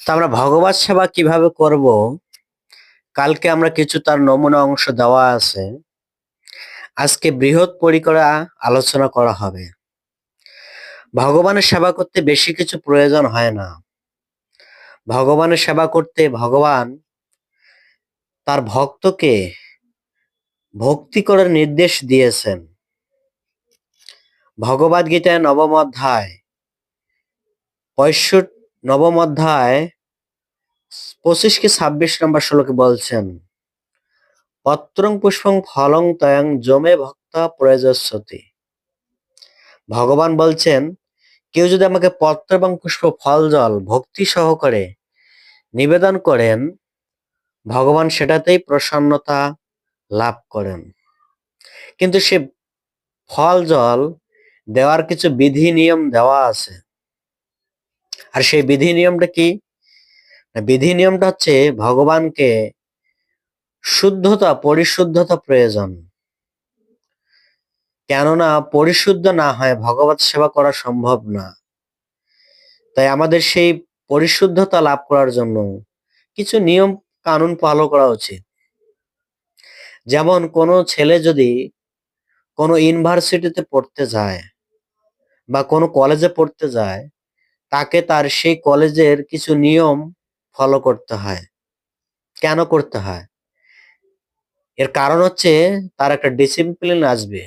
তো আমরা ভগবত সেবা কিভাবে করব? কালকে আমরা কিছু তার নমুনা অংশ দেওয়া আছে। আজকে বৃহৎ পরিকরে আলোচনা করা হবে। ভগবানের সেবা করতে বেশি কিছু প্রয়োজন হয় না। ভগবানের সেবা করতে ভগবান তার ভক্তকে ভক্তি করার নির্দেশ দিয়েছেন। ভগবদ গীতায় নবম অধ্যায় 25 কি 26 নম্বর শ্লোকে বলছেন, পত্রং পুষ্পং ফলং তয়ং যমে ভক্তা প্রয়োজস্যতি। ভগবান বলছেন, কেউ যদি আমাকে পত্র এবং পুষ্প ফল জল ভক্তি সহকারে নিবেদন করেন, ভগবান সেটাতেই প্রসন্নতা লাভ করেন। কিন্তু সে ফল জল দেওয়ার কিছু বিধি নিয়ম দেওয়া আছে। আর সেই বিধি নিয়মটা কি? বিধি নিয়মটা হচ্ছে ভগবানকে পরিশুদ্ধতা প্রয়োজন। কেননা পরিশুদ্ধ না হয় ভগবত সেবা করা সম্ভব না। তাই আমাদের সেই পরিশুদ্ধতা লাভ করার জন্য কিছু নিয়ম কানুন ফলো করা উচিত। যেমন কোনো ছেলে যদি কোনো ইউনিভার্সিটিতে পড়তে যায় বা কোনো কলেজে পড়তে যায়, তাকে তার সেই কলেজের কিছু নিয়ম ফলো করতে হয়। কেন করতে হয়? এর কারণ হচ্ছে তার একটা ডিসিপ্লিন আসবে।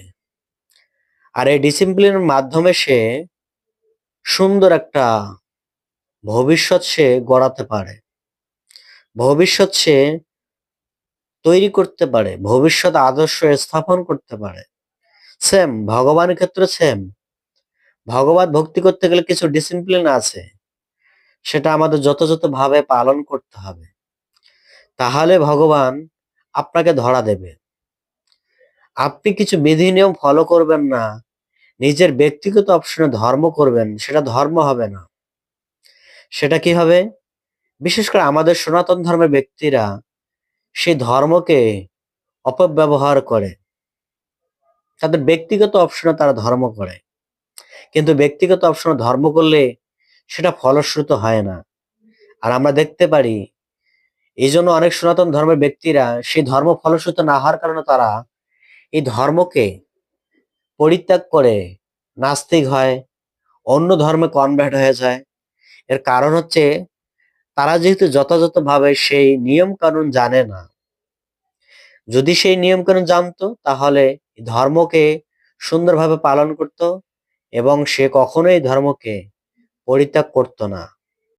আর এই ডিসিপ্লিনের মাধ্যমে সে সুন্দর একটা ভবিষ্যৎ সে গড়াতে পারে। ভবিষ্যৎ সে তৈরি করতে পারে, ভবিষ্যৎ আদর্শ স্থাপন করতে পারে। সেম ভগবানের ক্ষেত্রে সেম। ভগবত ভক্তি করতে গেলে কিছু ডিসিপ্লিন আছে, সেটা আমাদের যথাযথভাবে পালন করতে হবে। তাহলে ভগবান আপনাকে ধরা দেবে। আপনি কিছু বিধি নিয়ম ফলো করবেন না, নিজের ব্যক্তিগত অপশনে ধর্ম করবেন, সেটা ধর্ম হবে না। সেটা কি হবে? বিশেষ করে আমাদের সনাতন ধর্মের ব্যক্তিরা সেই ধর্মকে অপব্যবহার করে। তাদের ব্যক্তিগত অপশনে তারা ধর্ম করে। কিন্তু ব্যক্তিগত অপশনে ধর্ম করলে সেটা ফলশ্রুত হয় না। আর আমরা দেখতে পারি, এই জন্য অনেক সনাতন ধর্মের ব্যক্তিরা সেই ধর্ম ফলশ্রুত না হওয়ার কারণে তারা এই ধর্মকে পরিত্যাগ করে নাস্তিক হয়, অন্য ধর্মে কনভার্ট হয়ে যায়। এর কারণ হচ্ছে তারা যেহেতু যথাযথভাবে সেই নিয়ম কানুন জানে না। যদি সেই নিয়ম কানুন জানতো, তাহলে ধর্মকে সুন্দরভাবে পালন করত এবং সে কখনোই ধর্মকে পরিত্যাগ করতো না।